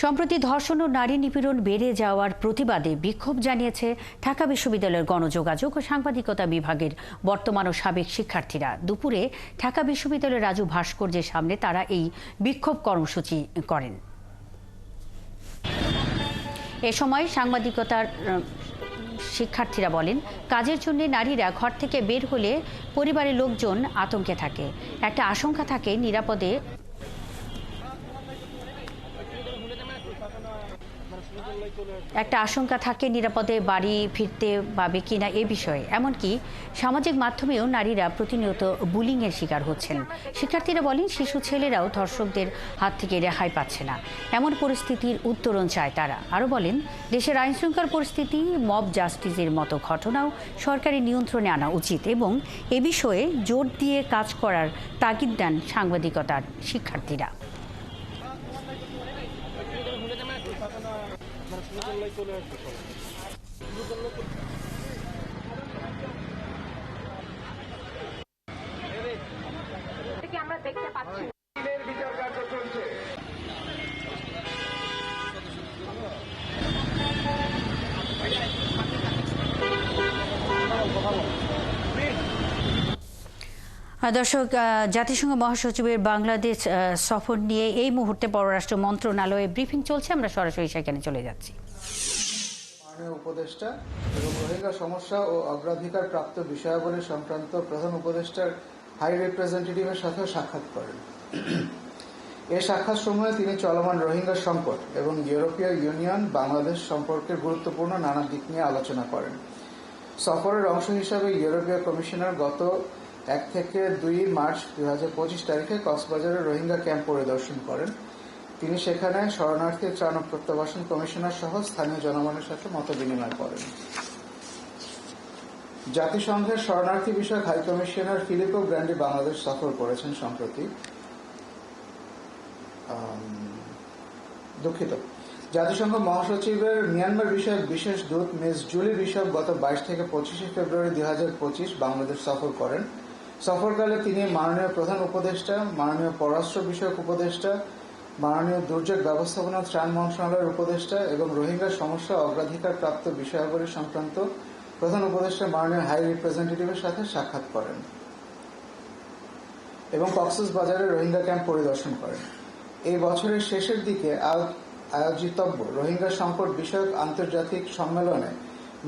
সম্প্রতি ধর্ষণ ও নারী নিপীড়ন বেড়ে যাওয়ার প্রতিবাদে বিক্ষোভ জানিয়েছে ঢাকা বিশ্ববিদ্যালয়ের গণযোগাযোগ ও সাংবাদিকতা বিভাগের বর্তমান ও সাবেক শিক্ষার্থীরা। দুপুরে ঢাকা বিশ্ববিদ্যালয়ের রাজু ভাস্কর্যের সামনে তারা এই বিক্ষোভ কর্মসূচি করেন। এ সময় সাংবাদিকতার শিক্ষার্থীরা বলেন, কাজের জন্য নারীরা ঘর থেকে বের হলে পরিবারের লোকজন আতঙ্কে থাকে। একটা আশঙ্কা থাকে নিরাপদে বাড়ি ফিরতে পাবে কিনা এ বিষয়ে। এমনকি সামাজিক মাধ্যমেও নারীরা প্রতিনিয়ত বুলিংয়ের শিকার হচ্ছেন। শিক্ষার্থীরা বলেন, শিশু ছেলেরাও ধর্ষকদের হাত থেকে রেহাই পাচ্ছে না। এমন পরিস্থিতির উত্তরণ চায় তারা। আরও বলেন, দেশের আইনশৃঙ্খলা পরিস্থিতি, মব জাস্টিসের মতো ঘটনাও সরকারি নিয়ন্ত্রণে আনা উচিত এবং এ বিষয়ে জোর দিয়ে কাজ করার তাগিদ দেন সাংবাদিকতার শিক্ষার্থীরা। আমরা দেখতে পাচ্ছি বিচার কার্য চলছে। দর্শক, জাতিসংঘ মহাসচিবের বাংলাদেশ সফর নিয়ে এই মুহূর্তে পররাষ্ট্র মন্ত্রণালয়ে ব্রিফিং চলছে। আমরা সরাসরি সেখানে চলে যাচ্ছি। মাননীয় উপদেষ্টা এবং রোহিঙ্গা সমস্যা ও অগ্রাধিকার প্রাপ্ত বিষয়াবলী সংক্রান্ত প্রধান উপদেষ্টার হাই রিপ্রেজেন্টেটিভের সাথেও সাক্ষাৎ করেন। এই সাক্ষাৎ সময়ে তিনি চলমান রোহিঙ্গা সংকট এবং ইউরোপীয় ইউনিয়ন বাংলাদেশ সম্পর্কের গুরুত্বপূর্ণ নানা দিক নিয়ে আলোচনা করেন। সফরের অংশ হিসাবে ইউরোপীয় কমিশনার গত 1 থেকে 2 মার্চ 2025 তারিখে কক্সবাজারের রোহিঙ্গা ক্যাম্প পরিদর্শন করেন। তিনি সেখানে শরণার্থী ত্রাণ ও প্রত্যাবাসন কমিশনার সহ স্থানীয় জনগণের সাথে মত বিনিময় করেন। জাতিসংঘের শরণার্থী বিষয়ক high commissioner Filippo Grandi Bangladesh সফর করেছেন সম্প্রতি। জাতিসংঘ মহাসচিবের মিয়ানমার বিষয়ক বিশেষ দূত মিস জুলি বিশপ গত 22 থেকে 25 ফেব্রুয়ারি 2025 বাংলাদেশ সফর করেন। সফরকালে তিনি মাননীয় প্রধান উপদেষ্টা, মাননীয় পররাষ্ট্র বিষয়ক উপদেষ্টা, মাননীয় দুর্যোগ ব্যবস্থাপনা ত্রাণ মন্ত্রণালয়ের উপদেষ্টা এবং রোহিঙ্গা সমস্যা অগ্রাধিকার প্রাপ্ত বিষয়াবলী সংক্রান্ত প্রধান উপদেষ্টা মাননীয় হাই রিপ্রেজেন্টেটিভের সাথে সাক্ষাৎ করেন এবং কক্সবাজারে রোহিঙ্গা ক্যাম্প পরিদর্শন করেন। এই বছরের শেষের দিকে আয়োজিতব্য রোহিঙ্গা সংকট বিষয়ক আন্তর্জাতিক সম্মেলনে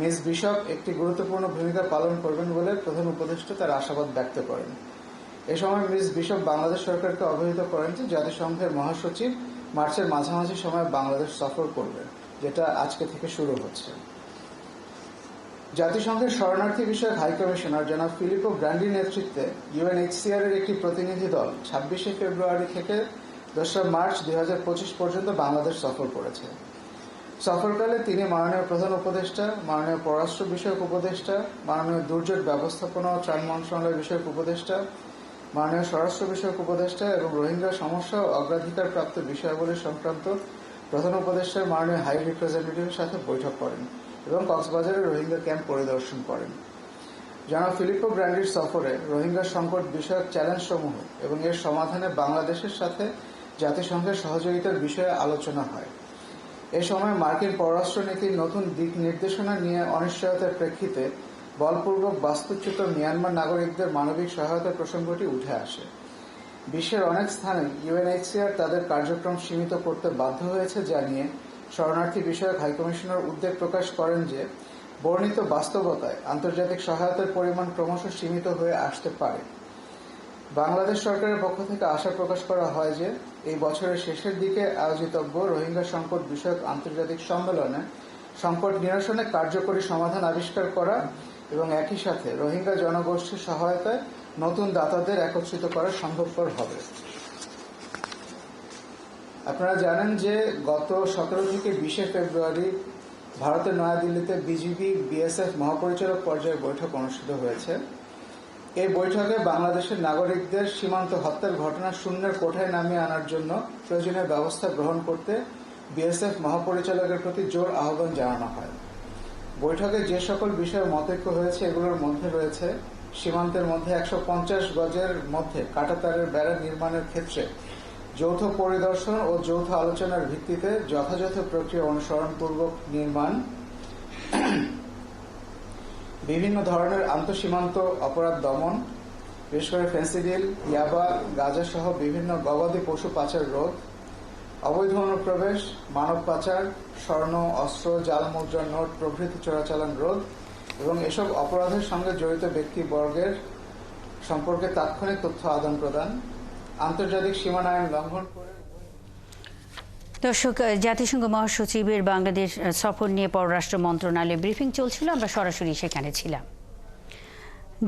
মিস বিশপ একটি গুরুত্বপূর্ণ ভূমিকা পালন করবেন বলে প্রধান উপদেষ্টা তার আশাবাদ ব্যক্ত করেন। এ সময় মিস বিশপ বাংলাদেশ সরকারকে অবহিত করেন যে জাতিসংঘের মহাসচিব মার্চের মাঝামাঝি সময় বাংলাদেশ সফর করবেন, যেটা আজকে থেকে শুরু হচ্ছে। জাতিসংঘের শরণার্থী বিষয়ক হাই কমিশনার জনাব ফিলিপো গ্র্যান্ডির নেতৃত্বে ইউএনএইচসিআর এর একটি প্রতিনিধি দল 26 ফেব্রুয়ারি থেকে 2 মার্চ 2025 পর্যন্ত বাংলাদেশ সফর করেছে। সফরকালে তিনি মাননীয় প্রধান উপদেষ্টা, মাননীয় পররাষ্ট্র বিষয়ক উপদেষ্টা, মাননীয় দুর্যোগ ব্যবস্থাপনা ও ত্রাণ মন্ত্রণালয় বিষয়ক উপদেষ্টা, মাননীয় স্বরাষ্ট্র বিষয়ক উপদেষ্টা এবং রোহিঙ্গা সমস্যা ও অগ্রাধিকার প্রাপ্ত বিষয়াবলী সংক্রান্ত প্রধান উপদেষ্টার মাননীয় হাই রিপ্রেজেন্টেটিভের সাথে বৈঠক করেন এবং কক্সবাজারে রোহিঙ্গা ক্যাম্প পরিদর্শন করেন। জনাব ফিলিপো গ্র্যান্ডির সফরে রোহিঙ্গা সংকট বিষয়ক চ্যালেঞ্জসমূহ এবং এর সমাধানে বাংলাদেশের সাথে জাতিসংঘের সহযোগিতার বিষয়ে আলোচনা হয়। এ সময় মার্কিন পররাষ্ট্র নীতির নতুন দিক নির্দেশনা নিয়ে অনিশ্চয়তার প্রেক্ষিতে বলপূর্বক বাস্তুচ্যুত মিয়ানমার নাগরিকদের মানবিক সহায়তার প্রসঙ্গটি উঠে আসে। বিশ্বের অনেক স্থানে ইউএনএইচসিআর তাদের কার্যক্রম সীমিত করতে বাধ্য হয়েছে, যা নিয়ে শরণার্থী বিষয়ক হাইকমিশনার উদ্বেগ প্রকাশ করেন যে বর্ণিত বাস্তবতায় আন্তর্জাতিক সহায়তার পরিমাণ ক্রমশ সীমিত হয়ে আসতে পারে। বাংলাদেশ সরকারের পক্ষ থেকে আশা প্রকাশ করা হয় যে এই বছরের শেষের দিকে আয়োজিতব্য রোহিঙ্গা সংকট বিষয়ক আন্তর্জাতিক সম্মেলনে সংকট নিরসনে কার্যকরী সমাধান আবিষ্কার করা এবং একই সাথে রোহিঙ্গা জনগোষ্ঠীর সহায়তায় নতুন দাতাদের একত্রিত করা সম্ভবপর হবে। আপনারা জানেন যে গত 17 থেকে 20 ফেব্রুয়ারি ভারতের নয়াদিল্লিতে বিজিবি বিএসএফ মহাপরিচালক পর্যায়ে বৈঠক অনুষ্ঠিত হয়েছে। এই বৈঠকে বাংলাদেশের নাগরিকদের সীমান্ত হত্যার ঘটনা শূন্যের কোঠায় নামিয়ে আনার জন্য প্রয়োজনীয় ব্যবস্থা গ্রহণ করতে বিএসএফ মহাপরিচালকের প্রতি জোর আহ্বান জানানো হয়। বৈঠকে যে সকল বিষয়ে মতৈক্য হয়েছে এগুলোর মধ্যে রয়েছে সীমান্তের মধ্যে 150 গজের মধ্যে কাঁটাতারের বেড়া নির্মাণের ক্ষেত্রে যৌথ পরিদর্শন ও যৌথ আলোচনার ভিত্তিতে যথাযথ প্রক্রিয়া অনুসরণপূর্বক নির্মাণ, বিভিন্ন ধরনের আন্তঃসীমান্ত অপরাধ দমন, বিশেষ করে ফেন্সিডিল, ইয়াবা, গাঁজা সহ বিভিন্ন গবাদি পশু পাচার রোধ, অবৈধ অনুপ্রবেশ, মানব পাচার, স্বর্ণ, অস্ত্র, জাল মুদ্রার নোট প্রভৃতি চোরাচালান রোধ এবং এসব অপরাধের সঙ্গে জড়িত ব্যক্তিবর্গের সম্পর্কে তাৎক্ষণিক তথ্য আদান প্রদান, আন্তর্জাতিক সীমানা আইন লঙ্ঘন করে। দর্শক, জাতিসংঘ মহাসচিবের বাংলাদেশ সফর নিয়ে পররাষ্ট্র মন্ত্রণালয়ে ব্রিফিং চলছিল, আমরা সরাসরি সেখানে ছিলাম।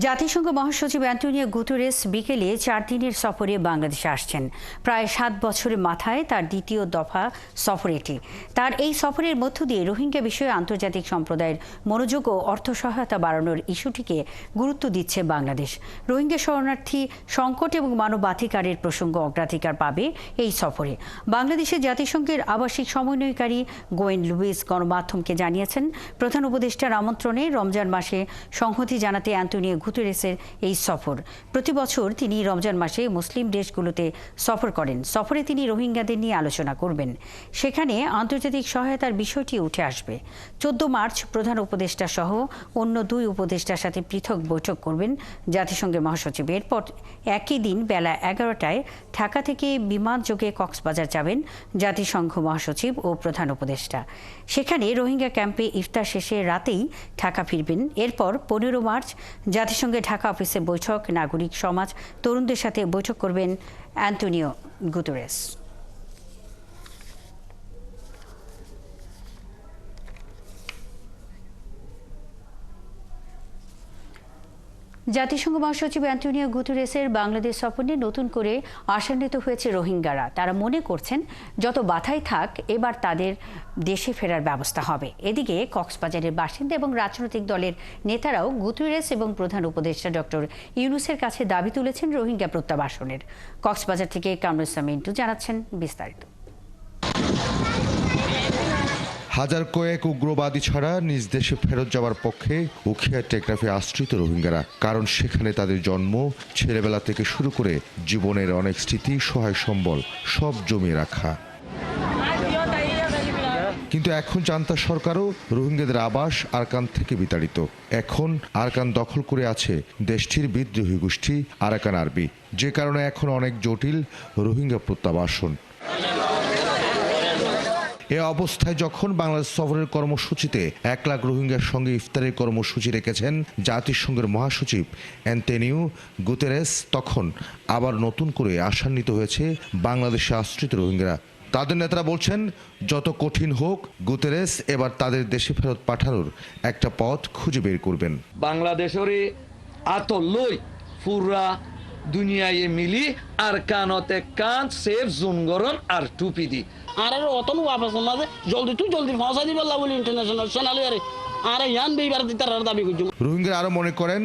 জাতিসংঘ মহাসচিব অ্যান্টোনিও গুতেরেস বিকেলে 4 দিনের সফরে বাংলাদেশে আসছেন। প্রায় 7 বছরের মাথায় তার দ্বিতীয় দফা সফর এটি। তার এই সফরের মধ্য দিয়ে রোহিঙ্গা বিষয়ে আন্তর্জাতিক সম্প্রদায়ের মনোযোগ ও অর্থ সহায়তা বাড়ানোর ইস্যুটিকে গুরুত্ব দিচ্ছে বাংলাদেশ। রোহিঙ্গা শরণার্থী সংকট এবং মানবাধিকারের প্রসঙ্গ অগ্রাধিকার পাবে এই সফরে। বাংলাদেশে জাতিসংঘের আবাসিক সমন্বয়কারী গোয়েন লুইস গণমাধ্যমকে জানিয়েছেন, প্রধান উপদেষ্টার আমন্ত্রণে রমজান মাসে সংহতি জানাতে অ্যান্টোনিও গুতেরেসের এই সফর। প্রতি বছর তিনি রমজান মাসে মুসলিম দেশগুলোতে সফর করেন। সফরে তিনি রোহিঙ্গাদের নিয়ে আলোচনা করবেন। সেখানে আন্তর্জাতিক সহায়তার বিষয়টি উঠে আসবে। 14 মার্চ প্রধান উপদেষ্টা সহ অন্য 2 উপদেষ্টার সাথে পৃথক বৈঠক করবেন জাতিসংঘের মহাসচিব। এরপর একই দিন বেলা 11টায় ঢাকা থেকে বিমানযোগে কক্সবাজার যাবেন জাতিসংঘ মহাসচিব ও প্রধান উপদেষ্টা। সেখানে রোহিঙ্গা ক্যাম্পে ইফতার শেষে রাতেই ঢাকা ফিরবেন। এরপর 15 মার্চ জাতিসংঘের ঢাকা অফিসে বৈঠক, নাগরিক সমাজ, তরুণদের সাথে বৈঠক করবেন অ্যান্টোনিও গুতেরেস। জাতিসংঘ মহাসচিব অ্যান্টোনিও গুতেরেসের বাংলাদেশ সফর নিয়ে নতুন করে আশান্বিত হয়েছে রোহিঙ্গারা। তারা মনে করছেন যত বাধাই থাক এবার তাদের দেশে ফেরার ব্যবস্থা হবে। এদিকে কক্সবাজারের বাসিন্দা এবং রাজনৈতিক দলের নেতারাও গুতেরেস এবং প্রধান উপদেষ্টা ডক্টর ইউনূসের কাছে দাবি তুলেছেন রোহিঙ্গা প্রত্যাবাসনের। কক্সবাজার থেকে কামরুল ইসলাম মিন্টু জানাচ্ছেন বিস্তারিত। হাজার কয়েক উগ্রবাদী ছাড়া নিজ দেশে ফেরত যাওয়ার পক্ষে উখিয়া টেকনাফে আশ্রিত রোহিঙ্গারা। কারণ সেখানে তাদের জন্ম, ছেলেবেলা থেকে শুরু করে জীবনের অনেক স্মৃতি, সহায় সম্বল সব জমিয়ে রাখা। কিন্তু এখন জান্তা সরকারও রোহিঙ্গাদের আবাস আরাকান থেকে বিতাড়িত। এখন আরাকান দখল করে আছে দেশটির বিদ্রোহী গোষ্ঠী আরাকান আর্মি, যে কারণে এখন অনেক জটিল রোহিঙ্গা প্রত্যাবাসন। এ অবস্থায় যখন বাংলাদেশ সফরের কর্মসূচিতে 1 লাখ রোহিঙ্গার সঙ্গে ইফতারের কর্মসূচি রেখেছেন জাতিসংঘের মহাসচিব অ্যান্টোনিও গুতেরেস, তখন আবার নতুন করে আশান্বিত হয়েছে বাংলাদেশে আশ্রিত রোহিঙ্গারা। তাদের নেতারা বলছেন, যত কঠিন হোক গুতেরেস এবার তাদের দেশে ফেরত পাঠানোর একটা পথ খুঁজে বের করবেন। বাংলাদেশের আতলই পুরা দুনিয়ায় মিলি আর কানতে কান সেফ জোন গরন আর টুপি দি আর অতন ওয়াপাস মাঝে জলদি ফাঁসা দিবে বলে ইন্টারন্যাশনাল আরে আরে ইয়ান বেইবার দিতার দাবি করছি। রোহিঙ্গারা আরো মনে করেন,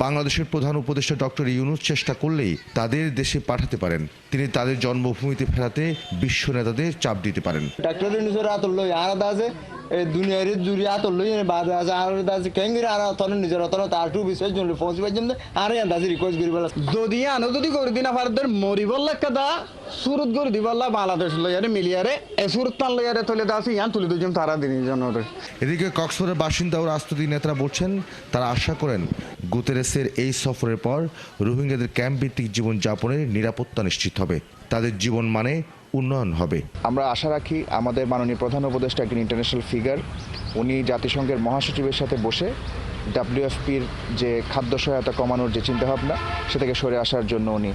বাংলাদেশের প্রধান উপদেষ্টা ডক্টর ইউনূস চেষ্টা করলেই তাদের দেশে পাঠাতে পারেন। তিনি তাদের জন্মভূমিতে ফেরাতে বিশ্ব নেতাদের চাপ দিতে পারেন। ডক্টর ইউনূসের আতলই আর দাজে এই দুনিয়ার জুরি আতলই বাদ আছে আর দাজে কেঙ্গির আর তন নিজের তন তার টু বিশেষ জন পৌঁছি পাইছেন আর ইয়ান দাজে রিকোয়েস্ট করি বলা যদি আনো যদি করে দিনা ফারদের মরিবল লাকাদা সুরত করে দিবল্লা বাংলাদেশ লয়ারে মিলিয়ারে এ সুরত তান লয়ারে তলে দাসি ইয়ান তুলে দুজন তারা দিনের জন্য। এদিকে কক্সবাজারের বাসিন্দা ও রাজনৈতিক নেতারা বলছেন, তারা আশা করেন গুতেরেসের এই সফরের পর রোহিঙ্গাদের ক্যাম্প ভিত্তিক জীবন যাপনের নিরাপত্তা নিশ্চিত হবে, তাদের জীবন মানে উন্নয়ন হবে। আমরা আশা রাখি আমাদের মাননীয় প্রধান উপদেষ্টা একজন ইন্টারন্যাশনাল ফিগার, উনি জাতিসংঘের মহাসচিবের সাথে বসে WFPর যে খাদ্য সহায়তা কমানোর যে চিন্তাভাবনা সে থেকে সরে আসার জন্য উনি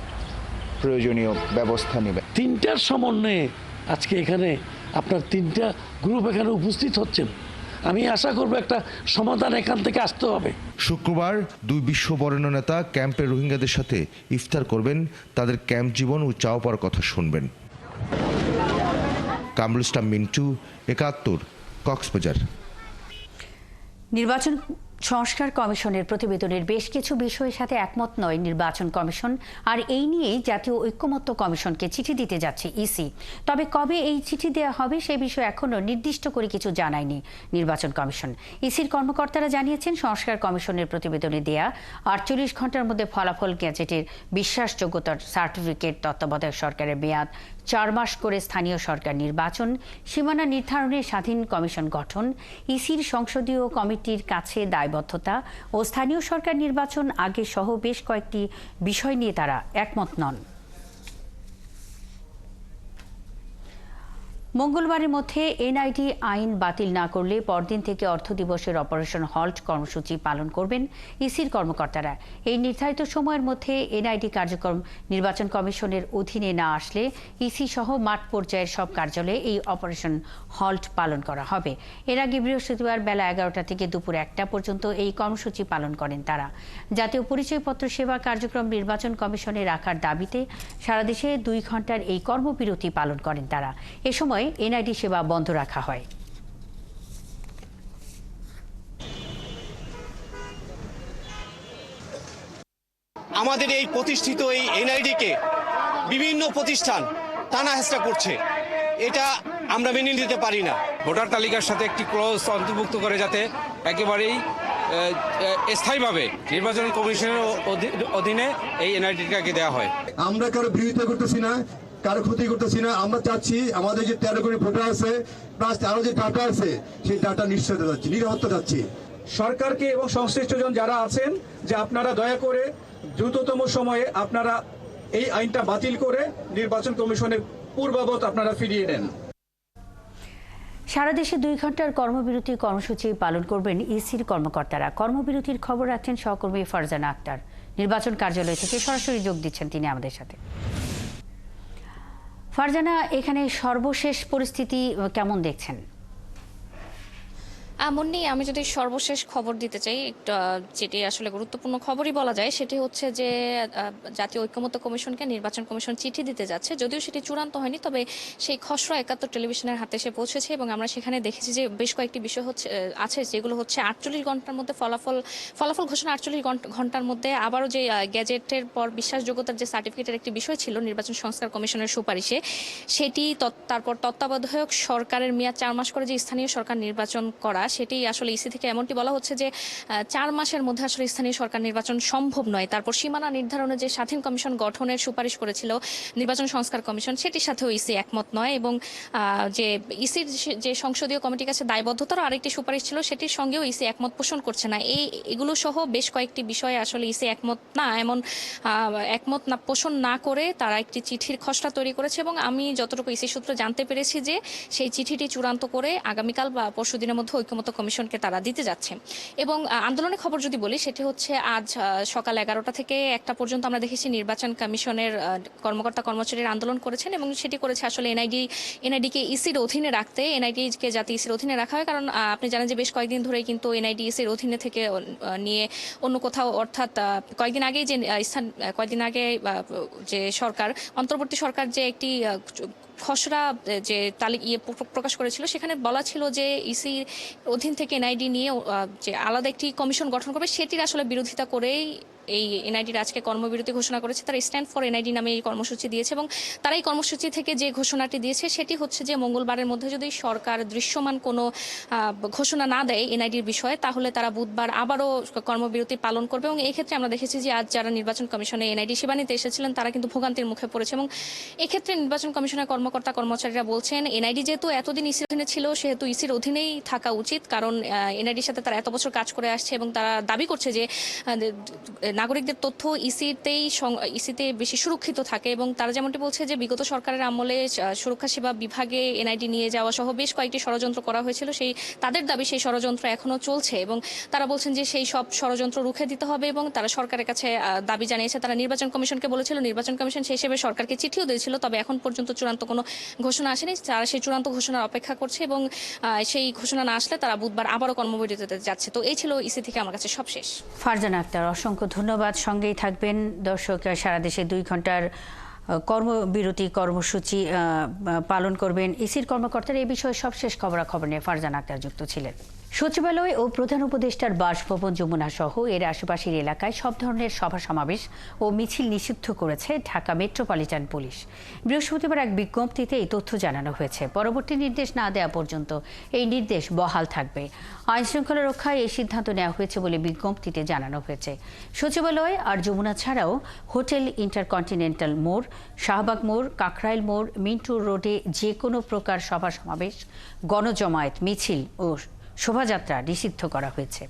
প্রয়োজনীয় ব্যবস্থা নেবেন। 3টার সমন্বয়ে আজকে এখানে আপনার 3টা গ্রুপ এখানে উপস্থিত হচ্ছেন। আমি আশা করব একটা সমাধান এখান থেকে আসতে হবে। শুক্রবার 2 বিশ্ব বরেণ্য নেতা ক্যাম্পে রোহিঙ্গাদের সাথে ইফতার করবেন, তাদের ক্যাম্প জীবন ও চাওয়া পাওয়ার কথা শুনবেন। কামরুল ইসলাম মিন্টু, 71, কক্সবাজার। নির্বাচন সংস্কার কমিশনের প্রতিবেদনের বেশ কিছু বিষয়ের সাথে একমত নয় নির্বাচন কমিশন, আর এই নিয়েই জাতীয় ঐক্যমত্য কমিশনকে চিঠি দিতে যাচ্ছে ইসি। তবে কবে এই চিঠি দেওয়া হবে সে বিষয়ে এখনও নির্দিষ্ট করে কিছু জানায়নি নির্বাচন কমিশন। ইসির কর্মকর্তারা জানিয়েছেন, সংস্কার কমিশনের প্রতিবেদনে দেয়া 48 ঘন্টার মধ্যে ফলাফল গেজেটের বিশ্বাসযোগ্যতার সার্টিফিকেট তত্ত্বাবধায়ক সরকারের মেয়াদ 4 মাস করে স্থানীয় সরকার নির্বাচন, সীমানা নির্ধারণে স্বাধীন কমিশন গঠন, ইসির সংসদীয় কমিটির কাছে দায়বদ্ধতা ও স্থানীয় সরকার নির্বাচন আগে সহ বেশ কয়েকটি বিষয় নিয়ে তারা একমত নন। মঙ্গলবারের মধ্যে এনআইডি আইন বাতিল না করলে পরদিন থেকে অর্থ দিবসের অপারেশন হল্ট কর্মসূচি পালন করবেন ইসির কর্মকর্তারা। এই নির্ধারিত সময়ের মধ্যে এনআইডি কার্যক্রম নির্বাচন কমিশনের অধীনে না আসলে ইসি সহ মাঠ পর্যায়ের সব কার্যালয়ে এই অপারেশন হল্ট পালন করা হবে। এর আগে বৃহস্পতিবার বেলা 11টা থেকে দুপুর 1টা পর্যন্ত এই কর্মসূচি পালন করেন তারা। জাতীয় পরিচয়পত্র সেবা কার্যক্রম নির্বাচন কমিশনে রাখার দাবিতে সারা দেশে 2 ঘন্টার এই কর্মবিরতি পালন করেন তারা। এ সময় এনআইডি সেবা বন্ধ রাখা হয়। আমাদের এই প্রতিষ্ঠিত এই এনআইডিকে বিভিন্ন প্রতিষ্ঠান টানা হেঁচড়া করছে, এটা আমরা মেনে নিতে পারি না। ভোটার তালিকার সাথে একটি ক্লজ অন্তর্ভুক্ত করে যাতে একেবারেই স্থায়ীভাবে নির্বাচন কমিশনের অধীনে এই এনআইডিটাকে দেওয়া হয়। আমরা কারো বিরোধিতা করতেছি না, কারো ক্ষতি করতেছি না। আমরা চাচ্ছি আমাদের যে 13 কোটি ভোটার আছে প্লাস আরো যে ডাটা আছে সেই ডাটা নিশ্চয়তা যাচ্ছে, নিরাপত্তা যাচ্ছে। সরকারকে এবং সংশ্লিষ্টজন যারা আছেন যে আপনারা দয়া করে দ্রুততম সময়ে আপনারা এই আইনটা বাতিল করে নির্বাচন কমিশনের পূর্বাবত আপনারা ফিরিয়ে নেন। সারা দেশে 2 ঘন্টার কর্মবিরতি কর্মসূচি পালন করবেন ইসির কর্মকর্তারা। কর্মবিরতির খবর রাখছেন সহকর্মী ফারজানা আক্তার। নির্বাচন কার্যালয় থেকে সরাসরি যোগ দিচ্ছেন তিনি আমাদের সাথে। ফারজানা, এখানে সর্বশেষ পরিস্থিতি কেমন দেখছেন? মুন্নি, আমি যদি সর্বশেষ খবর দিতে চাই, যেটি আসলে গুরুত্বপূর্ণ খবরই বলা যায়, সেটি হচ্ছে যে জাতীয় ঐকমত্য কমিশনকে নির্বাচন কমিশন চিঠি দিতে যাচ্ছে। যদিও সেটি চূড়ান্ত হয়নি, তবে সেই খসড়া 71 টেলিভিশনের হাতে এসে পৌঁছেছে এবং আমরা সেখানে দেখেছি যে বেশ কয়েকটি বিষয় আছে যেগুলো হচ্ছে 48 ঘন্টার মধ্যে ফলাফল ঘোষণা, 48 ঘন্টার মধ্যে আবারও যে গ্যাজেটের পর বিশ্বাসযোগ্যতার যে সার্টিফিকেটের একটি বিষয় ছিল নির্বাচন সংস্কার কমিশনের সুপারিশে, সেটি তারপর তত্ত্বাবধায়ক সরকারের মেয়াদ 4 মাস করে যে স্থানীয় সরকার নির্বাচন করা, সেটি আসলে ইসি থেকে এমনটি বলা হচ্ছে যে 4 মাসের মধ্যে আসলে স্থানীয় সরকার নির্বাচন সম্ভব নয়। তারপর সীমানা নির্ধারণে যে স্বাধীন কমিশন গঠনের সুপারিশ করেছিল নির্বাচন সংস্কার কমিশন, সেটির সাথেও ইসি একমত নয় এবং যে ইসির যে সংসদীয় কমিটির কাছে দায়বদ্ধতার আরেকটি সুপারিশ ছিল, সেটির সঙ্গেও ইসি একমত পোষণ করছে না। এগুলো সহ বেশ কয়েকটি বিষয়ে আসলে ইসি একমত না পোষণ না করে তারা একটি চিঠির খসড়া তৈরি করেছে এবং আমি যতটুকু ইসি সূত্রে জানতে পেরেছি যে সেই চিঠিটি চূড়ান্ত করে আগামীকাল বা পরশু দিনের মধ্যে ঐকমত্য কমিশনকে তারা দিতে যাচ্ছে। এবং আন্দোলনের খবর যদি বলি, সেটি হচ্ছে আজ সকাল 11টা থেকে 1টা পর্যন্ত আমরা দেখেছি নির্বাচন কমিশনের কর্মকর্তা কর্মচারীরা আন্দোলন করেছেন এবং সেটি করেছে আসলে এনআইডিকে ইসির অধীনে রাখতে, এনআইডিকে যাতে ইসির অধীনে রাখা হয়। কারণ আপনি জানেন যে বেশ কয়েকদিন ধরেই কিন্তু এনআইডি ইসির অধীনে থেকে নিয়ে অন্য কোথাও, অর্থাৎ কয়েকদিন আগে যে সরকার, অন্তর্বর্তী সরকার যে একটি খসড়া যে প্রকাশ করেছিল, সেখানে বলা ছিল যে ইসি অধীন থেকে এনআইডি নিয়ে যে আলাদা একটি কমিশন গঠন করবে, সেটির আসলে বিরোধিতা করেই এই এনআইডির আজকে কর্মবিরতি ঘোষণা করেছে। তারা স্ট্যান্ড ফর এনআইডি নামে এই কর্মসূচি দিয়েছে এবং তারা এই কর্মসূচি থেকে যে ঘোষণাটি দিয়েছে সেটি হচ্ছে যে মঙ্গলবারের মধ্যে যদি সরকার দৃশ্যমান কোনো ঘোষণা না দেয় এনআইডির বিষয়ে, তাহলে তারা বুধবার আবারও কর্মবিরতি পালন করবে। এবং এই ক্ষেত্রে আমরা দেখেছি যে আজ যারা নির্বাচন কমিশনে এনআইডি সেবা নিতে এসেছিলেন তারা কিন্তু ভোগান্তির মুখে পড়েছে এবং এক্ষেত্রে নির্বাচন কমিশনের কর্মকর্তা কর্মচারীরা বলছেন এনআইডি যেহেতু এতদিন ইসির অধীনে ছিল, সেহেতু ইসির অধীনেই থাকা উচিত। কারণ এনআইডির সাথে তারা এত বছর কাজ করে আসছে এবং তারা দাবি করছে যে নাগরিকদের তথ্য ইসিতে বেশি সুরক্ষিত থাকে। এবং তারা যেমনটি বলছে যে বিগত সরকারের আমলে সুরক্ষা সেবা বিভাগে এনআইডি নিয়ে যাওয়া সহ বেশ কয়েকটি ষড়যন্ত্র করা হয়েছিল, তাদের দাবি সেই ষড়যন্ত্র এখনো চলছে এবং তারা বলছেন যে সেই সব ষড়যন্ত্র রুখে দিতে হবে এবং তারা সরকারের কাছে দাবি জানিয়েছে। তারা নির্বাচন কমিশনকে বলেছিল, নির্বাচন কমিশন সেই হিসেবে সরকারকে চিঠিও দিয়েছিল, তবে এখন পর্যন্ত চূড়ান্ত কোনো ঘোষণা আসেনি। তারা সেই চূড়ান্ত ঘোষণার অপেক্ষা করছে এবং সেই ঘোষণা না আসলে তারা বুধবার আবারও কর্মবিরতিতে যাচ্ছে। তো এই ছিল ইসি থেকে আমার কাছে সবশেষ। ফারজানা আক্তার, অসংখ্য ধন্যবাদ। সঙ্গেই থাকবেন দর্শক। সারা দেশে 2 ঘন্টার কর্মবিরতি কর্মসূচি পালন করবেন ইসির কর্মকর্তারা। এই বিষয়ে সবশেষ খবরাখবর নিয়ে ফারজানা আক্তার যুক্ত ছিলেন। সচিবালয় ও প্রধান উপদেষ্টার বাসভবন যমুনা সহ এর আশেপাশের এলাকায় সব ধরনের সভা সমাবেশ ও মিছিল নিষিদ্ধ করেছে ঢাকা মেট্রোপলিটন পুলিশ। বৃহস্পতিবার এক বিজ্ঞপ্তিতে এই তথ্য জানানো হয়েছে। পরবর্তী নির্দেশ না দেওয়া পর্যন্ত এই নির্দেশ বহাল থাকবে। আইন শৃঙ্খলা রক্ষায় এই সিদ্ধান্ত নেওয়া হয়েছে বলে বিজ্ঞপ্তিতে জানানো হয়েছে। সচিবালয় আর যমুনা ছাড়াও হোটেল ইন্টারকন্টিনেন্টাল মোড়, শাহবাগ মোড়, কাকরাইল মোড়, মিন্টু রোডে যে কোনো প্রকার সভা সমাবেশ, গণজমায়েত, মিছিল ও শোভাযাত্রা নিষিদ্ধ করা হয়েছে।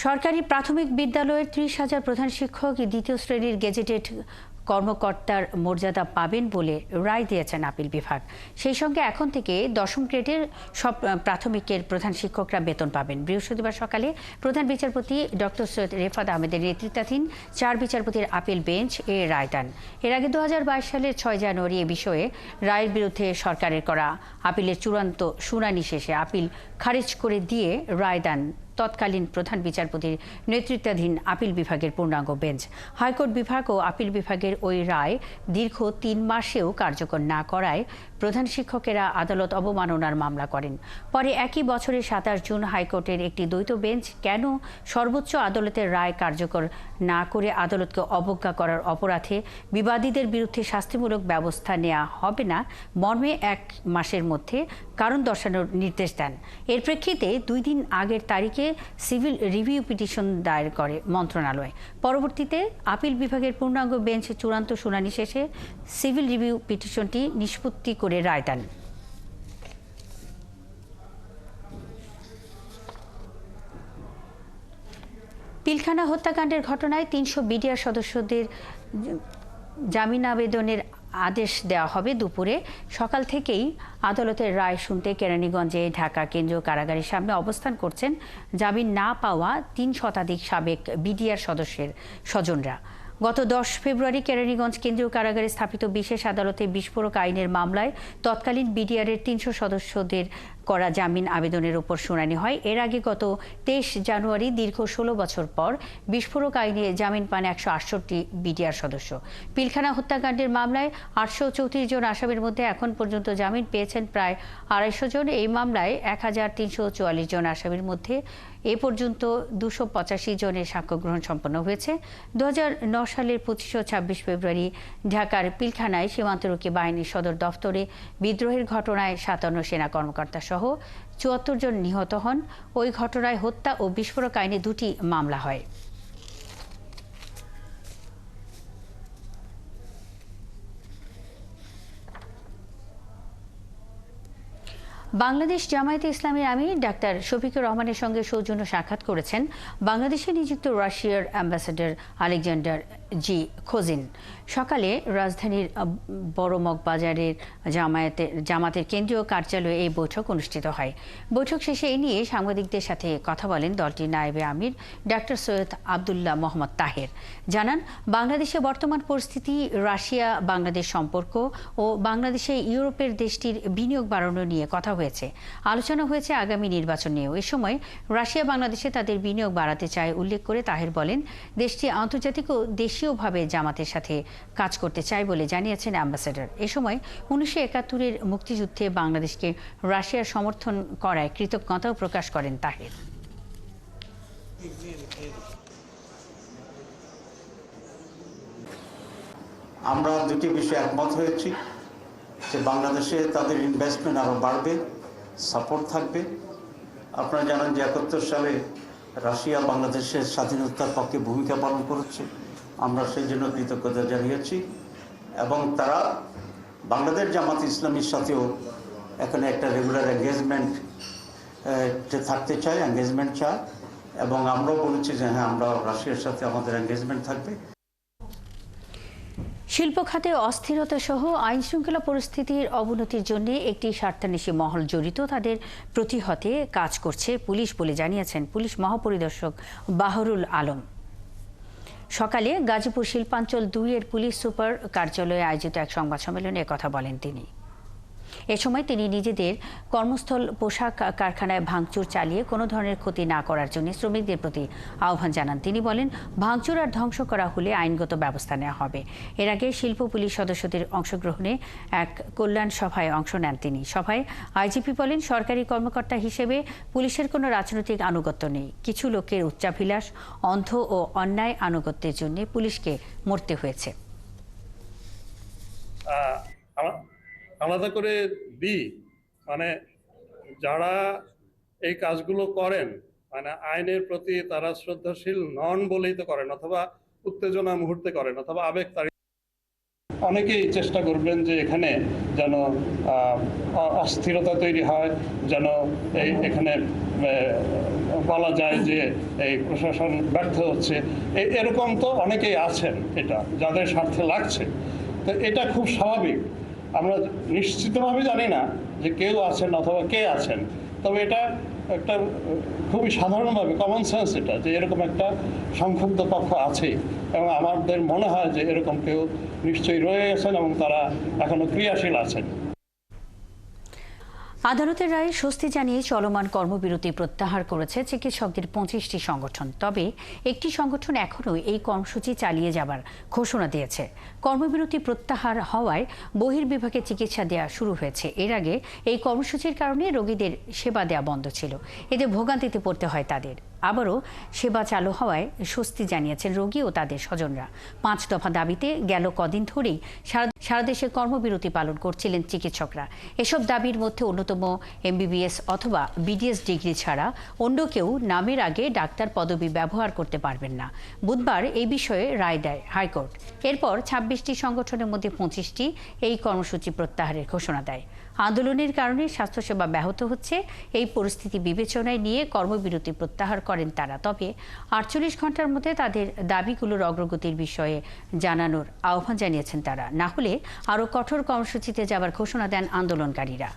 সরকারি প্রাথমিক বিদ্যালয়ের 30,000 প্রধান শিক্ষক দ্বিতীয় শ্রেণীর গেজেটেড কর্মকর্তার মর্যাদা পাবেন বলে রায় দিয়েছেন আপিল বিভাগ। সেই সঙ্গে এখন থেকে 10ম গ্রেডের সব প্রাথমিকের প্রধান শিক্ষকরা বেতন পাবেন। বৃহস্পতিবার সকালে প্রধান বিচারপতি ডক্টর সৈয়দ রেফাত আহমেদের নেতৃত্বাধীন 4 বিচারপতির আপিল বেঞ্চ এ রায় দেন। এর আগে 2022 সালের 6 জানুয়ারি এ বিষয়ে রায়ের বিরুদ্ধে সরকারের করা আপিলের চূড়ান্ত শুনানি শেষে আপিল খারিজ করে দিয়ে রায় দেন তৎকালীন প্রধান বিচারপতির নেতৃত্বাধীন আপিল বিভাগের পূর্ণাঙ্গ বেঞ্চ। হাইকোর্ট বিভাগ ও আপিল বিভাগের ওই রায় দীর্ঘ 3 মাসেও কার্যকর না করায় প্রধান শিক্ষকেরা আদালত অবমাননার মামলা করেন। পরে একই বছরের 27 জুন হাইকোর্টের একটি দ্বৈত বেঞ্চ কেন সর্বোচ্চ আদালতের রায় কার্যকর না করে আদালতকে অবজ্ঞা করার অপরাধে বিবাদীদের বিরুদ্ধে শাস্তিমূলক ব্যবস্থা নেওয়া হবে না মর্মে 1 মাসের মধ্যে কারণ দর্শানোর নির্দেশ দেন। এর প্রেক্ষিতে 2 দিন আগের তারিখে সিভিল রিভিউ পিটিশন দায়ের করে মন্ত্রণালয়। পরবর্তীতে আপিল বিভাগের পূর্ণাঙ্গ বেঞ্চ চূড়ান্ত শুনানি শেষে সিভিল রিভিউ পিটিশনটি নিষ্পত্তি করে রায় দেন। পিলখানা হত্যাকাণ্ডের ঘটনায় 300 বিডিআর সদস্যদের জামিন আবেদনের আদেশ দেওয়া হবে দুপুরে। সকাল থেকেই আদালতের রায় শুনতে কেরানীগঞ্জে ঢাকা কেন্দ্রীয় কারাগারের সামনে অবস্থান করছেন জামিন না পাওয়া 3 শতাধিক সাবেক বিডিআর সদস্যের স্বজনরা। গত 10 ফেব্রুয়ারি কেরানীগঞ্জ কেন্দ্রীয় কারাগারে স্থাপিত বিশেষ আদালতে বিস্ফোরক আইনের মামলায় তৎকালীন বিডিআরের 300 সদস্যদের করা জামিন আবেদনের উপর শুনানি হয়। এর আগে গত 23 জানুয়ারি দীর্ঘ 16 বছর পর বিস্ফোরক আইনে জামিন পান 168 বিডিআর সদস্য। পিলখানা হত্যাকাণ্ডের মামলায় 834 জন আসামির মধ্যে এখন পর্যন্ত জামিন পেয়েছেন প্রায় 250 জন। এই মামলায় 1344 জন আসামির মধ্যে এ পর্যন্ত 285 জনের সাক্ষ্য গ্রহণ সম্পন্ন হয়েছে। 2009 সালের 25 ও 26 ফেব্রুয়ারি ঢাকার পিলখানায় সীমান্তরক্ষী বাহিনীর সদর দফতরে বিদ্রোহের ঘটনায় 57 সেনা কর্মকর্তা সহ 74 জন নিহত হন। ওই ঘটনায় হত্যা ও বিস্ফোরক আইনে 2টি মামলা হয়। বাংলাদেশ জামায়াতে ইসলামীর আমির ডাক্তার শফিকুর রহমানের সঙ্গে সৌজন্য সাক্ষাৎ করেছেন বাংলাদেশে নিযুক্ত রাশিয়ার অ্যাম্বাসেডর আলেকজান্ডার জি খোজিন। সকালে রাজধানীর বড়মগ বাজারের জামাতের কেন্দ্রীয় কার্যালয়ে এই বৈঠক অনুষ্ঠিত হয়। বৈঠক শেষে এ নিয়ে সাংবাদিকদের সাথে কথা বলেন দলটির নায়েবে আমির ডাক্তার সৈয়দ আবদুল্লাহ মোহাম্মদ তাহের। জানান, বাংলাদেশে বর্তমান পরিস্থিতি, রাশিয়া বাংলাদেশ সম্পর্ক ও বাংলাদেশে ইউরোপের দেশটির বিনিয়োগ বাড়ানো নিয়ে কথা হয়েছে। আলোচনা হয়েছে আগামী নির্বাচন নিয়েও। এ সময় রাশিয়া বাংলাদেশে তাদের বিনিয়োগ বাড়াতে চায় উল্লেখ করে তাহের বলেন, দেশটি আন্তর্জাতিক ও দেশীয়ভাবে জামাতের সাথে কাজ করতে চায় বলে জানিয়েছেন অ্যাম্বাসেডর। এ সময় 1971-এর মুক্তিযুদ্ধে বাংলাদেশকে রাশিয়ার সমর্থন করায় কৃতজ্ঞতাও প্রকাশ করেন তাহের। আমরা দুটি বিষয়ে একমত হয়েছি যে বাংলাদেশে তাদের ইনভেস্টমেন্ট আরও বাড়বে, সাপোর্ট থাকবে। আপনারা জানেন যে 71 সালে রাশিয়া বাংলাদেশের স্বাধীনতার পক্ষে ভূমিকা পালন করেছে। আমরা সেই জন্য কৃতজ্ঞতা জানিয়েছি এবং তারা বাংলাদেশ জামাত ইসলামীর সাথেও এখানে একটা রেগুলার এঙ্গেজমেন্ট থাকতে চায়, এঙ্গেজমেন্ট চায় এবং আমরাও বলেছি যে হ্যাঁ, আমরা রাশিয়ার সাথে আমাদের এঙ্গেজমেন্ট থাকবে। শিল্প খাতে অস্থিরতা সহ আইন শৃঙ্খলা পরিস্থিতির অবনতির জন্য একটি স্বার্থান্বেষী মহল জড়িত, তাদের প্রতিহতে কাজ করছে পুলিশ বলে জানিয়েছেন পুলিশ মহাপরিদর্শক বাহরুল আলম। সকালে গাজীপুর শিল্পাঞ্চল 2-এর পুলিশ সুপার কার্যালয়ে আয়োজিত এক সংবাদ সম্মেলনে একথা বলেন তিনি। এ সময় তিনি নিজেদের কর্মস্থল পোশাক কারখানায় ভাঙচুর চালিয়ে কোনো ধরনের ক্ষতি না করার জন্য শ্রমিকদের প্রতি আহ্বান জানান। তিনি বলেন, ভাঙচুর আর ধ্বংস করা হলে আইনগত ব্যবস্থা নেওয়া হবে। এর আগে শিল্প পুলিশ সদস্যদের অংশগ্রহণে এক কল্যাণ সভায় অংশ নেন তিনি। সভায় আইজিপি বলেন, সরকারি কর্মকর্তা হিসেবে পুলিশের কোনো রাজনৈতিক আনুগত্য নেই। কিছু লোকের উচ্চাভিলাষ, অন্ধ ও অন্যায় আনুগত্যের জন্য পুলিশকে মরতে হয়েছে। আলাদা করে দিই, মানে যারা এই কাজগুলো করেন, মানে আইনের প্রতি তারা শ্রদ্ধাশীল নন বলেই তো করেন, অথবা উত্তেজনা মুহূর্তে করেন, অথবা আবেগ তাড়িত। অনেকেই চেষ্টা করবেন যে এখানে যেন অস্থিরতা তৈরি হয়, যেন এখানে বলা যায় যে এই প্রশাসন ব্যর্থ হচ্ছে। এরকম তো অনেকেই আছেন, এটা যাদের স্বার্থে লাগছে। তো এটা খুব স্বাভাবিক। আমরা নিশ্চিতভাবে জানি না যে কেউ আছেন অথবা কে আছেন, তবে এটা একটা খুবই সাধারণভাবে কমন সেন্স এটা, যে এরকম একটা সংক্ষুব্ধ পক্ষ আছে এবং আমাদের মনে হয় যে এরকম কেউ নিশ্চয়ই রয়ে গেছেন এবং তারা এখনো ক্রিয়াশীল আছেন। আদালতের রায়ে স্বস্তি জানিয়ে চলমান কর্মবিরতি প্রত্যাহার করেছে চিকিৎসকদের 25টি সংগঠন। তবে একটি সংগঠন এখনও এই কর্মসূচি চালিয়ে যাবার ঘোষণা দিয়েছে। কর্মবিরতি প্রত্যাহার হওয়ায় বহির্বিভাগে চিকিৎসা দেওয়া শুরু হয়েছে। এর আগে এই কর্মসূচির কারণে রোগীদের সেবা দেওয়া বন্ধ ছিল। এতে ভোগান্তিতে পড়তে হয় তাদের। আবারও সেবা চালু হওয়ায় স্বস্তি জানিয়েছেন রোগী ও তাদের স্বজনরা। 5 দফা দাবিতে গেল কদিন ধরেই সারা দেশে কর্মবিরতি পালন করছিলেন চিকিৎসকরা। এসব দাবির মধ্যে অন্যতম MBBS অথবা BDS ডিগ্রি ছাড়া অন্য কেউ নামের আগে ডাক্তার পদবি ব্যবহার করতে পারবেন না। বুধবার এই বিষয়ে রায় দেয় হাইকোর্ট। এরপর 26টি সংগঠনের মধ্যে 25টি এই কর্মসূচি প্রত্যাহারের ঘোষণা দেয়। আন্দোলনের কারণে স্বাস্থ্যসেবা ব্যাহত হচ্ছে, এই পরিস্থিতি বিবেচনায় নিয়ে কর্মবিরতি প্রত্যাহার করেন তারা। তবে 48 ঘন্টার মধ্যে তাদের দাবিগুলোর অগ্রগতির বিষয়ে জানানোর আহ্বান জানিয়েছেন তারা। না হলে আরও কঠোর কর্মসূচিতে যাবার ঘোষণা দেন আন্দোলনকারীরা।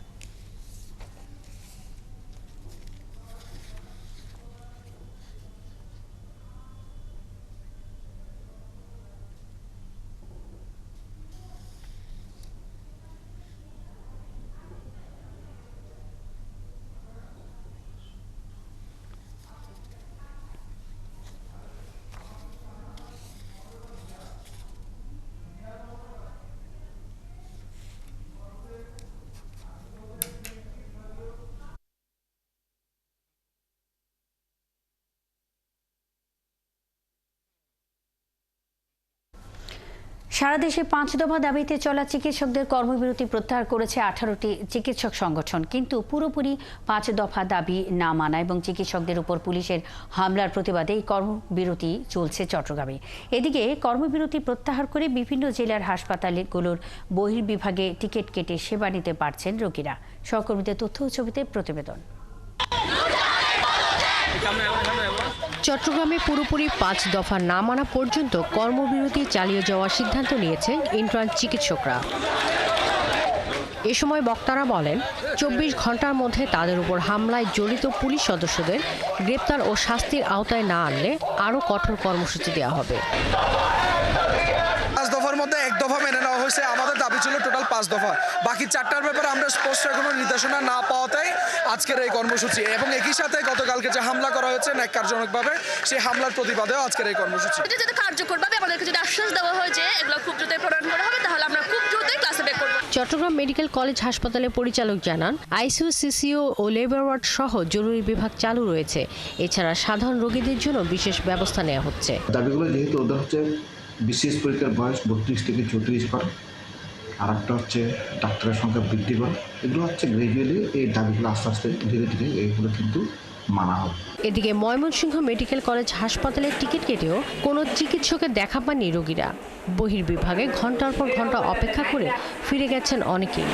সারা দেশে 5 দফা দাবিতে চলা চিকিৎসকদের কর্মবিরতি প্রত্যাহার করেছে 18টি চিকিৎসক সংগঠন। কিন্তু পুরোপুরি 5 দফা দাবি না মানা এবং চিকিৎসকদের উপর পুলিশের হামলার প্রতিবাদে এই কর্মবিরতি চলছে চট্টগ্রামে। এদিকে কর্মবিরতি প্রত্যাহার করে বিভিন্ন জেলার হাসপাতালগুলোর বহির্বিভাগে টিকিট কেটে সেবা নিতে পারছেন রোগীরা। সহকর্মীদের তথ্য ও ছবিতে প্রতিবেদন। চট্টগ্রামে পুরোপুরি 5 দফা না মানা পর্যন্ত কর্মবিরতি চালিয়ে যাওয়ার সিদ্ধান্ত নিয়েছেন ইন্টার্ন চিকিৎসকরা। এ সময় বক্তারা বলেন, 24 ঘন্টার মধ্যে তাদের উপর হামলায় জড়িত পুলিশ সদস্যদের গ্রেপ্তার ও শাস্তির আওতায় না আনলে আরও কঠোর কর্মসূচি দেওয়া হবে। 5 দফার মধ্যে 1 দফা মেনে নেওয়া হয়েছে। আমাদের দাবি ছিল টোটাল 5 দফা। বাকি 4টার ব্যাপারে আমরা স্পষ্ট কোনো নির্দেশনা না পাওয়াতেই আজকের এই কর্মসূচি, এবং একই সাথে গতকালকে যে হামলা করা হয়েছে ন্যাক্কারজনকভাবে, সেই হামলার প্রতিবাদেও আজকের এই কর্মসূচি। এটা যদি কার্যকরভাবে আমাদেরকে যদি আশ্বাস দেওয়া হয় যে এগুলো খুব দ্রুতই প্রণয়ন করা হবে, তাহলে আমরা খুব দ্রুতই ক্লাসে ব্যাক করব। চট্টগ্রাম মেডিকেল কলেজ হাসপাতালের পরিচালক জানান, ICU, CCU ও লেবার ওয়ার্ড সহ জরুরি বিভাগ চালু রয়েছে। এছাড়া সাধারণ রোগীদের জন্য বিশেষ ব্যবস্থা নেওয়া হচ্ছে। দাবিগুলো যেহেতু ওদের হচ্ছে বিশেষ পরীক্ষার বয়স 32 থেকে 34 করা, আর একটা হচ্ছে ডাক্তারের সংখ্যা বৃদ্ধি করা, এগুলো হচ্ছে গ্রাজুয়ালি এই দাবিগুলো আস্তে আস্তে ধীরে ধীরে এইগুলো কিন্তু মানা হবে। এদিকে ময়মনসিংহ মেডিকেল কলেজ হাসপাতালের টিকিট কেটেও কোনো চিকিৎসকের দেখা পাননি রোগীরা। বহির্বিভাগে ঘন্টার পর ঘন্টা অপেক্ষা করে ফিরে গেছেন অনেকেই।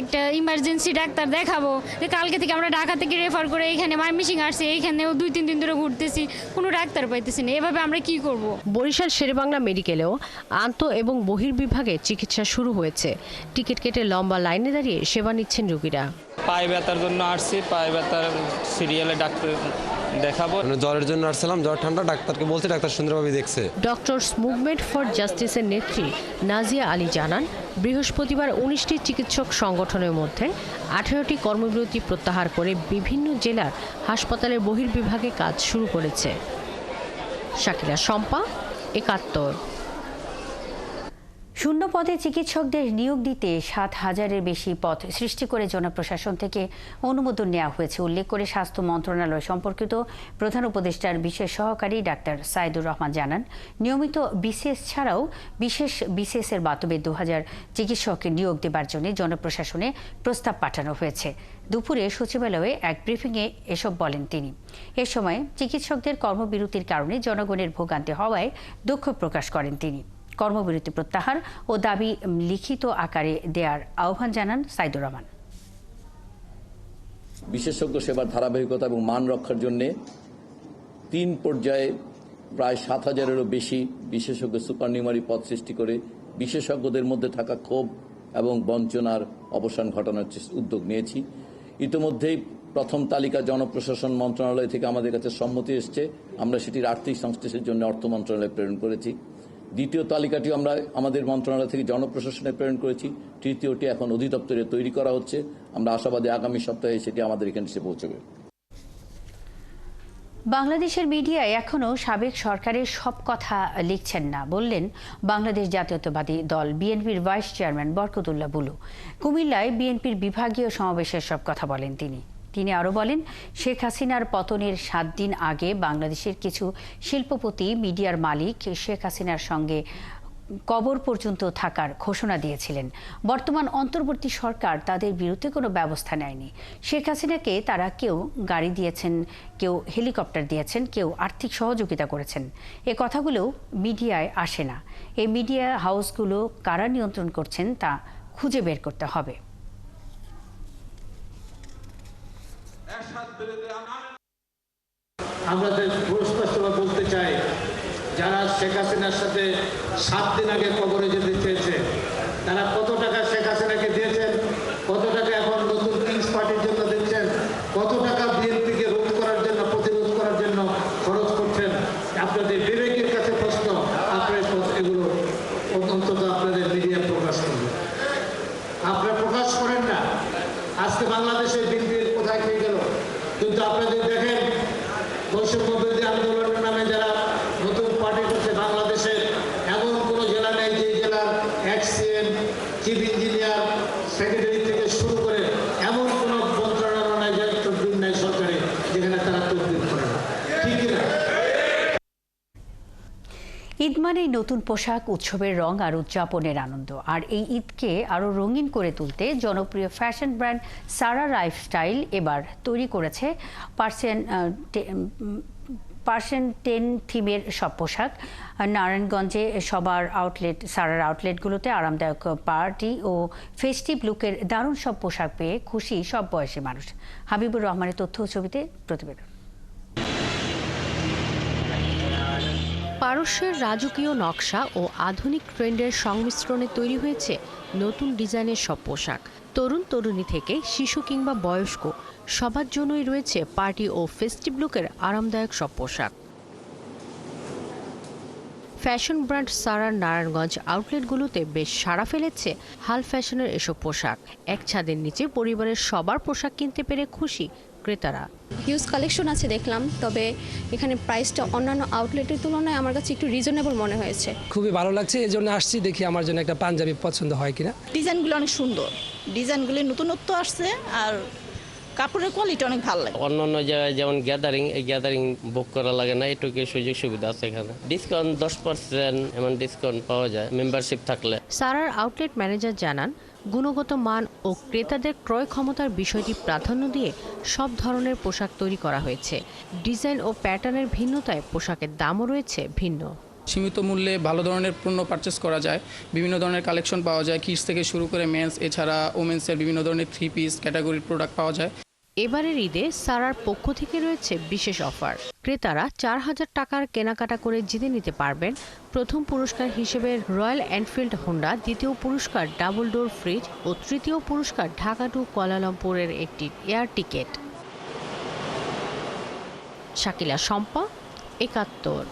একটা ইমার্জেন্সি ডাক্তার দেখাবো, কালকে থেকে আমরা ঢাকা থেকে রেফার করে এখানে ময়মনসিংহ আসছি, এইখানেও 2-3 দিন ধরে ঘুরতেছি, কোনো ডাক্তার পাইতেছি না। এভাবে আমরা কি করব? বরিশাল শেরেবাংলা মেডিকেলেও আন্ত এবং বহির্বিভাগে চিকিৎসা শুরু হয়েছে। টিকিট কেটে লম্বা লাইনে দাঁড়িয়ে সেবা নিচ্ছেন রোগীরা। পায়ে ব্যথার জন্য আসছি, পায়ে ব্যথার সিরিয়ালে ডাক্তার দেখাবো। জ্বরের জন্য আসছিলাম, জ্বর ঠান্ডা, ডাক্তারকে বলছে, ডাক্তার সুন্দরভাবে দেখছে। ডক্টরস মুভমেন্ট ফর জাস্টিসের নেত্রী নাজিয়া আলী জানান, বৃহস্পতিবার 19টি চিকিৎসক সংগঠনের মধ্যে 18টি কর্মবিরতি প্রত্যাহার করে বিভিন্ন জেলার হাসপাতালের বহির্বিভাগে কাজ শুরু করেছে। শাকিলা শম্পা, 71। শূন্য পদে চিকিৎসকদের নিয়োগ দিতে 7,000-এর বেশি পদ সৃষ্টি করে জনপ্রশাসন থেকে অনুমোদন নেওয়া হয়েছে উল্লেখ করে স্বাস্থ্য মন্ত্রণালয় সম্পর্কিত প্রধান উপদেষ্টার বিশেষ সহকারী ডাক্তার সাইদুর রহমান জানান, নিয়মিত বিসিএস ছাড়াও বিশেষ বিসিএসের মাধ্যমে 2,000 চিকিৎসককে নিয়োগ দেবার জন্য জনপ্রশাসনে প্রস্তাব পাঠানো হয়েছে। দুপুরে সচিবালয়ে এক ব্রিফিংয়ে এসব বলেন তিনি। এ সময় চিকিৎসকদের কর্মবিরতির কারণে জনগণের ভোগান্তি হওয়ায় দুঃখ প্রকাশ করেন তিনি। কর্মবিরতি প্রত্যাহার ও দাবি লিখিত আকারে দেওয়ার আহ্বান জানান সাইদুর রহমান। বিশেষজ্ঞ সেবার ধারাবাহিকতা এবং মান রক্ষার জন্য 3 পর্যায়ে প্রায় 7,000-এরও বেশি বিশেষজ্ঞ সুপারনিউমারি পদ সৃষ্টি করে বিশেষজ্ঞদের মধ্যে থাকা ক্ষোভ এবং বঞ্চনার অবসান ঘটানোর উদ্যোগ নিয়েছি। ইতিমধ্যেই প্রথম তালিকা জনপ্রশাসন মন্ত্রণালয় থেকে আমাদের কাছে সম্মতি এসছে, আমরা সেটির আর্থিক সংশ্লেষের জন্য অর্থ মন্ত্রণালয়ে প্রেরণ করেছি। দ্বিতীয় তালিকাটিও আমরা আমাদের মন্ত্রণালয় থেকে জনপ্রশাসনে প্রেরণ করেছি। তৃতীয়টি এখন অধিদপ্তরে তৈরি করা হচ্ছে। আমরা আশাবাদী আগামী সপ্তাহে সেটি আমাদের এখানে এসে পৌঁছবে। বাংলাদেশের মিডিয়ায় এখনও সাবেক সরকারের সব কথা লিখছেন না বললেন বাংলাদেশ জাতীয়তাবাদী দল বিএনপির ভাইস চেয়ারম্যান বরকতুল্লাহ বুলু। কুমিল্লায় বিএনপির বিভাগীয় সমাবেশের সব কথা বলেন তিনি আরও বলেন, শেখ হাসিনার পতনের 7 দিন আগে বাংলাদেশের কিছু শিল্পপতি মিডিয়ার মালিক শেখ হাসিনার সঙ্গে কবর পর্যন্ত থাকার ঘোষণা দিয়েছিলেন। বর্তমান অন্তর্বর্তী সরকার তাদের বিরুদ্ধে কোনো ব্যবস্থা নেয়নি। শেখ হাসিনাকে তারা কেউ গাড়ি দিয়েছেন, কেউ হেলিকপ্টার দিয়েছেন, কেউ আর্থিক সহযোগিতা করেছেন। এ কথাগুলো মিডিয়ায় আসে না। এই মিডিয়া হাউসগুলো কারা নিয়ন্ত্রণ করছেন তা খুঁজে বের করতে হবে। আমরা স্পষ্টভাবে বলতে চাই, যারা শেখ হাসিনার সাথে 7 দিন আগে কবরে যেতে চেয়েছে, তারা কত টাকা শেখ হাসিনাকে দিয়েছেন, কত টাকা এখন নতুন কিংস পার্টির জন্য দিচ্ছেন, কত টাকা বিএনপিকে রোধ করার জন্য, প্রতিরোধ করার জন্য খরচ করছেন। আপনাদের বিবেকের কাছে প্রশ্ন, আপনারা এগুলো অন্তত আপনাদের মিডিয়া প্রকাশ করবেন। আপনারা প্রকাশ করেন না। আজকে বাংলাদেশের বিএনপির কোথায় খেয়ে গেল, কিন্তু আপনাদের দেখেন বৈষম্য বিরোধী আন্দোলনের নামে যারা নতুন পার্টি করছে, বাংলাদেশের এমন কোনো জেলা নেই যে জেলার এক্সিএম, চিফ ইঞ্জিনিয়ার, সেক্রেটারি থেকে শুরু করে এমন কোনো মন্ত্রণালয় নাই, যার তদবির নাই সরকারে, যেখানে তারা তদবির করে না। ঠিক না? ঈদ মানেই নতুন পোশাক, উৎসবের রং আর উদযাপনের আনন্দ। আর এই ঈদকে আরও রঙিন করে তুলতে জনপ্রিয় ফ্যাশন ব্র্যান্ড সারা লাইফস্টাইল এবার তৈরি করেছে পার্সিয়ান 10 থিমের সব পোশাক। নারায়ণগঞ্জে সারার আউটলেটগুলোতে আরামদায়ক পার্টি ও ফেস্টিভ লুকের দারুণ সব পোশাক পেয়ে খুশি সব বয়সী মানুষ। হাবিবুর রহমানের তথ্য ও ছবিতে প্রতিবেদন। পারস্যের রাজকীয় নকশা ও আধুনিক ট্রেন্ডের সংমিশ্রণে তৈরি হয়েছে নতুন ডিজাইনের সব পোশাক। তরুণ তরুণী থেকে শিশু কিংবা বয়স্ক সবার জন্যই রয়েছে পার্টি ও ফেস্টিভ লুকের আরামদায়ক সব পোশাক। ফ্যাশন ব্র্যান্ড সারার নারায়ণগঞ্জ আউটলেটগুলোতে বেশ সাড়া ফেলেছে হাল ফ্যাশনের এসব পোশাক। এক ছাদের নিচে পরিবারের সবার পোশাক কিনতে পেরে খুশি ক্রেতারা। হিউজ কালেকশন আছে দেখলাম, তবে এখানে প্রাইসটা অন্যান্য আউটলেটের তুলনায় আমার কাছে একটু রিজনেবল মনে হয়েছে। খুবই ভালো লাগছে, এই জন্য আসছি, দেখি আমার জন্য একটা পাঞ্জাবি পছন্দ হয় কিনা। ডিজাইনগুলো অনেক সুন্দর, ডিজাইনগুলি নতুনত্ব আসছে আর কাপড়ের কোয়ালিটি অনেক ভালো লাগে। অন্যান্য জায়গায় যেমন গ্যাদারিং, এই গ্যাদারিং বুক করা লাগে না, এটুকু সুযোগ সুবিধা আছে এখানে। ডিসকাউন্ট 10% এমন ডিসকাউন্ট পাওয়া যায় মেম্বারশিপ থাকলে। সারার আউটলেট ম্যানেজার জানান, গুণগত মান ও ক্রেতাদের ক্রয় ক্ষমতার বিষয়টি প্রাধান্য দিয়ে সব ধরনের পোশাক তৈরি করা হয়েছে। ডিজাইন ও প্যাটার্নের ভিন্নতায় পোশাকের দামও রয়েছে ভিন্ন। সীমিত মূল্যে ভালো ধরনের পণ্য পারচেস করা যায়, বিভিন্ন ধরনের কালেকশন পাওয়া যায়, কিডস থেকে শুরু করে মেন্স, এছাড়া ওমেন্সের বিভিন্ন ধরনের 3 পিস ক্যাটাগরির প্রোডাক্ট পাওয়া যায়। এবারের ঈদে সারার পক্ষ থেকে রয়েছে বিশেষ অফার। ক্রেতারা 4,000 টাকার কেনাকাটা করে জিতে নিতে পারবেন প্রথম পুরস্কার হিসেবে রয়্যাল এনফিল্ড হোন্ডা, দ্বিতীয় পুরস্কার ডাবল ডোর ফ্রিজ ও তৃতীয় পুরস্কার ঢাকা টু কুয়ালালামপুরের একটি এয়ার টিকেট। শাকিলা শম্পা, ৭১।